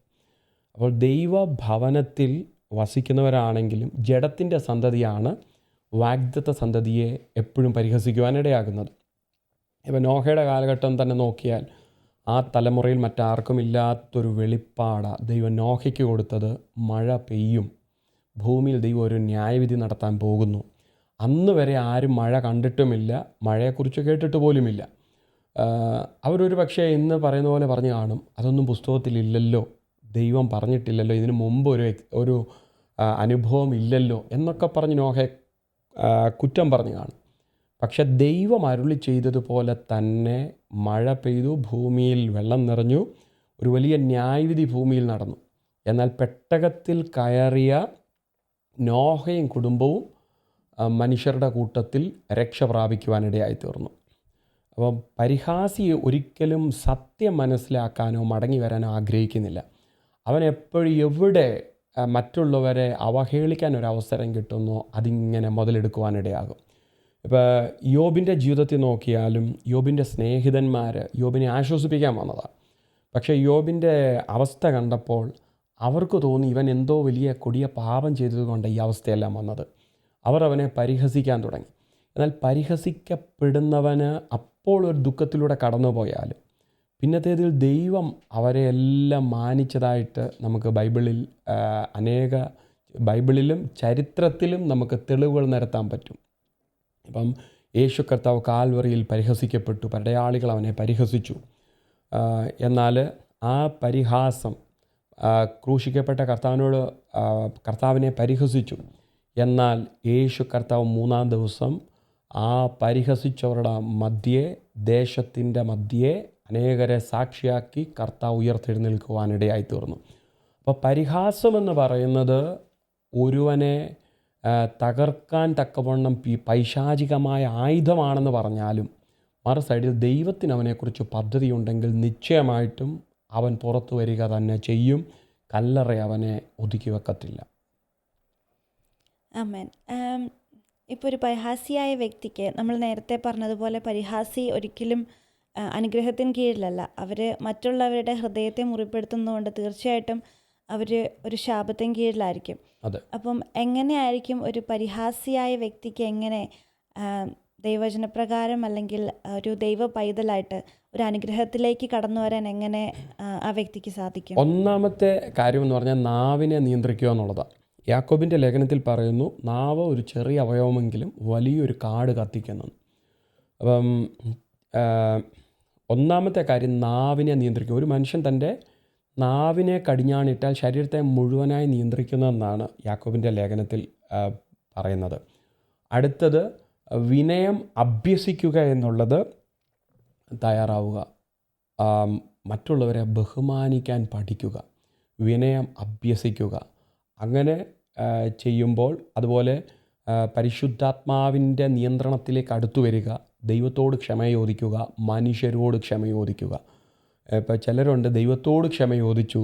അപ്പോൾ ദൈവഭവനത്തിൽ വസിക്കുന്നവരാണെങ്കിലും ജഡത്തിൻ്റെ സന്തതിയാണ് വാഗ്ദത്ത സന്തതിയെ എപ്പോഴും പരിഹസിക്കുവാനിടയാകുന്നത്. ഇപ്പോൾ നോഹയുടെ കാലഘട്ടം തന്നെ നോക്കിയാൽ ആ തലമുറയിൽ മറ്റാർക്കും ഇല്ലാത്തൊരു വെളിപ്പാട ദൈവം നോഹയ്ക്ക് കൊടുത്തത്. മഴ പെയ്യും, ഭൂമിയിൽ ദൈവം ഒരു ന്യായവിധി നടത്താൻ പോകുന്നു. അന്ന് വരെ ആരും മഴ കണ്ടിട്ടുമില്ല, മഴയെക്കുറിച്ച് കേട്ടിട്ട് പോലുമില്ല. അവരൊരു പക്ഷേ ഇന്ന് പറയുന്ന പോലെ പറഞ്ഞു കാണും, അതൊന്നും പുസ്തകത്തിലില്ലല്ലോ, ദൈവം പറഞ്ഞിട്ടില്ലല്ലോ, ഇതിനു മുമ്പ് ഒരു അനുഭവം ഇല്ലല്ലോ എന്നൊക്കെ പറഞ്ഞ് നോഹയെ കുറ്റം പറഞ്ഞു കാണും. പക്ഷെ ദൈവം അരുളി ചെയ്തതുപോലെ തന്നെ മഴ പെയ്തു, ഭൂമിയിൽ വെള്ളം നിറഞ്ഞു, ഒരു വലിയ ന്യായവിധി ഭൂമിയിൽ നടന്നു. എന്നാൽ പെട്ടകത്തിൽ കയറിയ നോഹയും കുടുംബവും മനുഷ്യരുടെ കൂട്ടത്തിൽ രക്ഷ പ്രാപിക്കുവാനിടയായി തീർന്നു. അപ്പം പരിഹാസി ഒരിക്കലും സത്യം മനസ്സിലാക്കാനോ മടങ്ങി വരാനോ ആഗ്രഹിക്കുന്നില്ല. അവൻ എപ്പോഴും എവിടെ മറ്റുള്ളവരെ അവഹേളിക്കാൻ ഒരവസരം കിട്ടുന്നോ അതിങ്ങനെ മുതലെടുക്കുവാനിടയാകും. ഇപ്പോൾ യോബിൻ്റെ ജീവിതത്തിൽ നോക്കിയാലും യോബിൻ്റെ സ്നേഹിതന്മാർ യോബിനെ ആശ്വസിപ്പിക്കാൻ വന്നതാണ്. പക്ഷേ യോബിൻ്റെ അവസ്ഥ കണ്ടപ്പോൾ അവർക്ക് തോന്നി ഇവൻ എന്തോ വലിയ കൊടിയ പാപം ചെയ്തതുകൊണ്ട് ഈ അവസ്ഥയെല്ലാം വന്നത്. അവർ അവനെ പരിഹസിക്കാൻ തുടങ്ങി. എന്നാൽ പരിഹസിക്കപ്പെടുന്നവന് അപ്പോൾ ഒരു ദുഃഖത്തിലൂടെ കടന്നു പോയാലും പിന്നത്തേതിൽ ദൈവം അവരെ എല്ലാം മാനിച്ചതായിട്ട് നമുക്ക് ബൈബിളിലും ചരിത്രത്തിലും നമുക്ക് തെളിവുകൾ നിരത്താൻ പറ്റും. ഇപ്പം യേശു കർത്താവ് കാൽവറിയിൽ പരിഹസിക്കപ്പെട്ടു, പടയാളികൾ അവനെ പരിഹസിച്ചു. എന്നാൽ ആ പരിഹാസം ക്രൂശിക്കപ്പെട്ട കർത്താവിനെ പരിഹസിച്ചു. എന്നാൽ യേശു കർത്താവ് 3-ാം ദിവസം ആ പരിഹസിച്ചവരുടെ മധ്യേ, ദേശത്തിൻ്റെ മധ്യേ അനേകരെ സാക്ഷിയാക്കി കർത്താവ് ഉയർത്തെഴുന്നേൽക്കുവാനിടയായി തീർന്നു. അപ്പോൾ പരിഹാസമെന്ന് പറയുന്നത് ഒരുവനെ തകർക്കാൻ തക്കവണ്ണം പൈശാചികമായ ആയുധമാണെന്ന് പറഞ്ഞാലും മറു സൈഡിൽ ദൈവത്തിന് അവനെക്കുറിച്ച് പദ്ധതിയുണ്ടെങ്കിൽ നിശ്ചയമായിട്ടും അവൻ പുറത്തു വരിക തന്നെ ചെയ്യും. കല്ലറ അവനെ ഒതുക്കി വെക്കത്തില്ല. ആമേൻ. ഇപ്പോൾ ഒരു പരിഹാസിയായ വ്യക്തിക്ക് നമ്മൾ നേരത്തെ പറഞ്ഞതുപോലെ പരിഹാസി ഒരിക്കലും അനുഗ്രഹത്തിന് കീഴിലല്ല. അവർ മറ്റുള്ളവരുടെ ഹൃദയത്തെ മുറിപ്പെടുത്തുന്നതുകൊണ്ട് തീർച്ചയായിട്ടും അവർ ഒരു ശാപത്തിന് കീഴിലായിരിക്കും. അപ്പം എങ്ങനെയായിരിക്കും ഒരു പരിഹാസിയായ വ്യക്തിക്ക് എങ്ങനെ ദൈവവചനപ്രകാരം അല്ലെങ്കിൽ ഒരു ദൈവ പൈതലായിട്ട് ഒരു അനുഗ്രഹത്തിലേക്ക് കടന്നു വരാൻ എങ്ങനെ ആ വ്യക്തിക്ക് സാധിക്കും? ഒന്നാമത്തെ കാര്യം എന്ന് പറഞ്ഞാൽ നാവിനെ നിയന്ത്രിക്കുക എന്നുള്ളതാണ്. യാക്കോബിൻ്റെ ലേഖനത്തിൽ പറയുന്നു, നാവ് ഒരു ചെറിയ അവയവമെങ്കിലും വലിയൊരു കാട് കത്തിക്കുന്നു. അപ്പം ഒന്നാമത്തെ കാര്യം നാവിനെ നിയന്ത്രിക്കുക. ഒരു മനുഷ്യൻ തൻ്റെ നാവിനെ കടിഞ്ഞാണിട്ടാൽ ശരീരത്തെ മുഴുവനായി നിയന്ത്രിക്കുന്നതെന്നാണ് യാക്കോബിൻ്റെ ലേഖനത്തിൽ പറയുന്നത്. അടുത്തത് വിനയം അഭ്യസിക്കുക എന്നുള്ളത് തയ്യാറാവുക. മറ്റുള്ളവരെ ബഹുമാനിക്കാൻ പഠിക്കുക, വിനയം അഭ്യസിക്കുക. അങ്ങനെ ചെയ്യുമ്പോൾ അതുപോലെ പരിശുദ്ധാത്മാവിൻ്റെ നിയന്ത്രണത്തിലേക്ക് അടുത്തു വരിക, ദൈവത്തോട് ക്ഷമ ചോദിക്കുക, മനുഷ്യരോട് ക്ഷമ ചോദിക്കുക. ഇപ്പോൾ ചിലരുണ്ട് ദൈവത്തോട് ക്ഷമ ചോദിച്ചു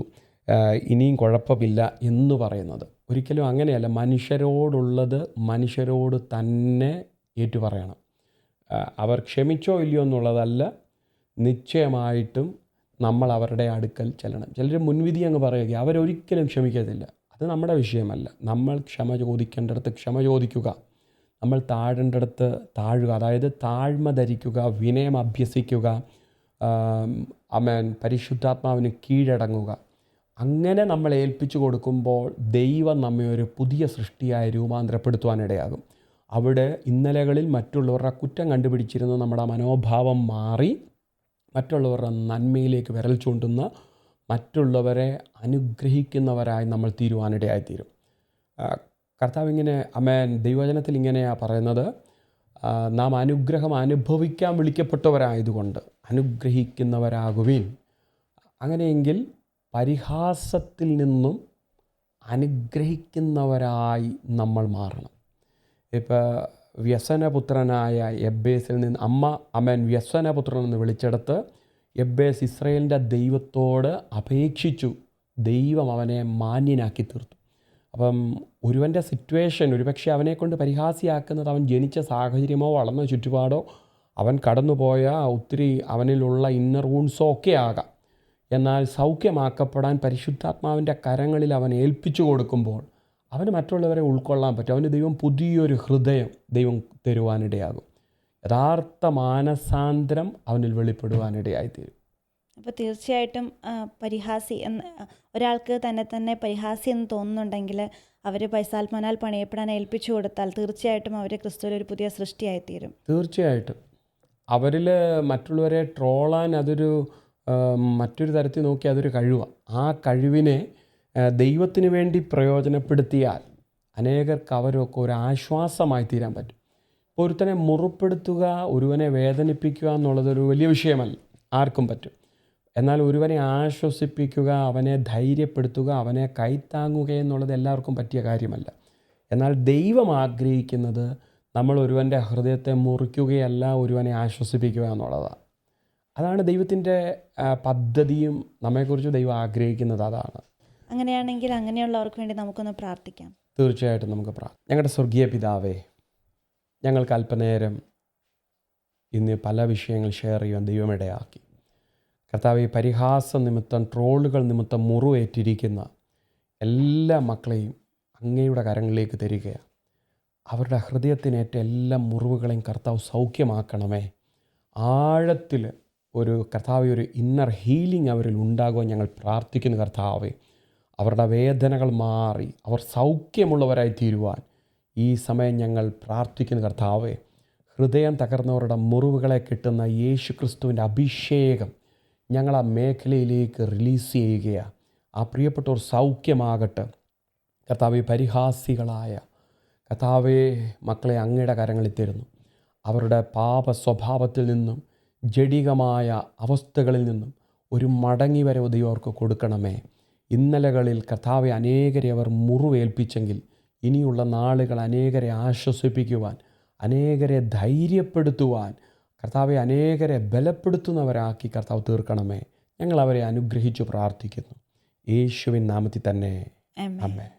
ഇനിയും കുഴപ്പമില്ല എന്ന് പറയുന്നത്. ഒരിക്കലും അങ്ങനെയല്ല. മനുഷ്യരോടുള്ളത് മനുഷ്യരോട് തന്നെ ഏറ്റുപറയണം. അവർ ക്ഷമിച്ചോ ഇല്ലയോ എന്നുള്ളതല്ല, നിശ്ചയമായിട്ടും നമ്മൾ അവരുടെ അടുക്കൽ ചെല്ലണം. ചിലർ മുൻവിധി അങ്ങ് പറയുക, അവരൊരിക്കലും ക്ഷമിക്കത്തില്ല. അത് നമ്മുടെ വിഷയമല്ല. നമ്മൾ ക്ഷമ ചോദിക്കേണ്ടടുത്ത് ക്ഷമ ചോദിക്കുക, നമ്മൾ താഴേണ്ടടുത്ത് താഴുക, അതായത് താഴ്മ ധരിക്കുക, വിനയം അഭ്യസിക്കുക, പരിശുദ്ധാത്മാവിന് കീഴടങ്ങുക. അങ്ങനെ നമ്മൾ ഏൽപ്പിച്ചു കൊടുക്കുമ്പോൾ ദൈവം നമ്മെ ഒരു പുതിയ സൃഷ്ടിയായി രൂപാന്തരപ്പെടുത്തുവാനിടയാകും. അവിടെ ഇന്നലകളിൽ മറ്റുള്ളവരുടെ കുറ്റം കണ്ടുപിടിച്ചിരുന്ന നമ്മുടെ മനോഭാവം മാറി മറ്റുള്ളവരുടെ നന്മയിലേക്ക് വിരൽ ചൂണ്ടുന്ന, മറ്റുള്ളവരെ അനുഗ്രഹിക്കുന്നവരായി നമ്മൾ തീരുവാനിടയായിത്തീരും. കർത്താവ് ഇങ്ങനെ ദൈവവചനത്തിൽ ഇങ്ങനെയാണ് പറയുന്നത്, നാം അനുഗ്രഹം അനുഭവിക്കാൻ വിളിക്കപ്പെട്ടവരായതുകൊണ്ട് അനുഗ്രഹിക്കുന്നവരാകുവിൻ. അങ്ങനെയെങ്കിൽ പരിഹാസത്തിൽ നിന്നും അനുഗ്രഹിക്കുന്നവരായി നമ്മൾ മാറണം. ഇപ്പോൾ വ്യസനപുത്രനായ എബ്ബേസിൽ നിന്ന് അമ്മ വ്യസനപുത്രൻ എന്ന് വിളിച്ചെടുത്ത് എബ്ബേസ് ഇസ്രായേലിൻ്റെ ദൈവത്തോട് അപേക്ഷിച്ചു. ദൈവം അവനെ മാന്യനാക്കി തീർത്തു. അപ്പം ഒരുവൻ്റെ സിറ്റുവേഷൻ ഒരുപക്ഷെ അവനെക്കൊണ്ട് പരിഹാസിയാക്കുന്നത് അവൻ ജനിച്ച സാഹചര്യമോ വളർന്ന ചുറ്റുപാടോ അവൻ കടന്നുപോയ ഒത്തിരി അവനിലുള്ള ഇന്നർ വൂൺസോ ഒക്കെ ആകാം. എന്നാൽ സൗഖ്യമാക്കപ്പെടാൻ പരിശുദ്ധാത്മാവിൻ്റെ കരങ്ങളിൽ അവൻ ഏൽപ്പിച്ചു കൊടുക്കുമ്പോൾ അവന് മറ്റുള്ളവരെ ഉൾക്കൊള്ളാൻ പറ്റും. അവന് ദൈവം പുതിയൊരു ഹൃദയം ദൈവം തരുവാനിടയാകും. യഥാർത്ഥ മാനസാന്തരം അവനിൽ വെളിപ്പെടുവാനിടയായിത്തീരും. അപ്പോൾ തീർച്ചയായിട്ടും പരിഹാസി ഒരാൾക്ക് തന്നെ പരിഹാസി എന്ന് തോന്നുന്നുണ്ടെങ്കിൽ അവർ പൈസാത്മനാൽ പണിയപ്പെടാൻ ഏൽപ്പിച്ചു കൊടുത്താൽ തീർച്ചയായിട്ടും അവർ ക്രിസ്തുവിൽ ഒരു പുതിയ സൃഷ്ടിയായിത്തീരും. തീർച്ചയായിട്ടും അവരിൽ മറ്റുള്ളവരെ ട്രോളാൻ അതൊരു മറ്റൊരു തരത്തിൽ നോക്കി അതൊരു കഴിവാണ്. ആ കഴിവിനെ ദൈവത്തിന് വേണ്ടി പ്രയോജനപ്പെടുത്തിയാൽ അനേകർക്ക് അവരൊക്കെ ഒരു ആശ്വാസമായി തീരാൻ പറ്റും. ഇപ്പോൾ ഒരുത്തനെ മുറിപ്പെടുത്തുക, ഒരുവനെ വേദനിപ്പിക്കുക എന്നുള്ളതൊരു വലിയ വിഷയമല്ല, ആർക്കും പറ്റും. എന്നാൽ ഒരുവനെ ആശ്വസിപ്പിക്കുക, അവനെ ധൈര്യപ്പെടുത്തുക, അവനെ കൈത്താങ്ങുക എന്നുള്ളത് എല്ലാവർക്കും പറ്റിയ കാര്യമല്ല. എന്നാൽ ദൈവം ആഗ്രഹിക്കുന്നത് നമ്മൾ ഒരുവൻ്റെ ഹൃദയത്തെ മുറിക്കുകയല്ല, ഒരുവനെ ആശ്വസിപ്പിക്കുക എന്നുള്ളതാണ്. അതാണ് ദൈവത്തിൻ്റെ പദ്ധതിയും നമ്മെക്കുറിച്ച് ദൈവം ആഗ്രഹിക്കുന്നത് അതാണ്. അങ്ങനെയാണെങ്കിൽ അങ്ങനെയുള്ളവർക്ക് വേണ്ടി നമുക്കൊന്ന് പ്രാർത്ഥിക്കാം. തീർച്ചയായിട്ടും നമുക്ക് പ്രാർത്ഥിക്കാം. ഞങ്ങളുടെ സ്വർഗീയ പിതാവേ, ഞങ്ങൾക്ക് അല്പനേരം ഇന്ന് പല വിഷയങ്ങൾ ഷെയർ ചെയ്യാൻ ദൈവമിടയാക്കി. കർത്താവേ, പരിഹാസ നിമിത്തം ട്രോളുകൾ നിമിത്തം മുറിവേറ്റിരിക്കുന്ന എല്ലാ മക്കളെയും അങ്ങയുടെ കരങ്ങളിലേക്ക് തരികയാണ്. അവരുടെ ഹൃദയത്തിനേറ്റ എല്ലാ മുറിവുകളെയും കർത്താവ് സൗഖ്യമാക്കണമേ. ആഴത്തിൽ ഒരു കർത്താവ് ഒരു ഇന്നർ ഹീലിംഗ് അവരിൽ ഉണ്ടാകുവാൻ ഞങ്ങൾ പ്രാർത്ഥിക്കുന്നു. കർത്താവേ, അവരുടെ വേദനകൾ മാറി അവർ സൗഖ്യമുള്ളവരായി തീരുവാൻ ഈ സമയം ഞങ്ങൾ പ്രാർത്ഥിക്കുന്നു. കർത്താവേ, ഹൃദയം തകർന്നവരുടെ മുറിവുകളെ കിട്ടുന്ന യേശു ക്രിസ്തുവിൻ്റെ അഭിഷേകം ഞങ്ങൾ ആ മേഖലയിലേക്ക് റിലീസ് ചെയ്യുകയാണ്. ആ പ്രിയപ്പെട്ടവർ സൗഖ്യമാകട്ടെ. കർത്താവേ, പരിഹാസികളായ കർത്താവേ മക്കളെ അങ്ങയുടെ കരങ്ങളിൽ തരുന്നു. അവരുടെ പാപ സ്വഭാവത്തിൽ നിന്നും ജഡികമായ അവസ്ഥകളിൽ നിന്നും ഒരു മടങ്ങി വരവ് ദൈവം അവർക്ക് കൊടുക്കണമേ. ഇന്നലകളിൽ കർത്താവെ അനേകരെ അവർ മുറിവേൽപ്പിച്ചെങ്കിൽ ഇനിയുള്ള നാളുകൾ അനേകരെ ആശ്വസിപ്പിക്കുവാൻ, അനേകരെ ധൈര്യപ്പെടുത്തുവാൻ, കർത്താവെ അനേകരെ ബലപ്പെടുത്തുന്നവരാക്കി കർത്താവ് തീർക്കണമേ. ഞങ്ങൾ അവരെ അനുഗ്രഹിച്ചു പ്രാർത്ഥിക്കുന്നു യേശുവിൻ നാമത്തിൽ തന്നെ. ആമേൻ.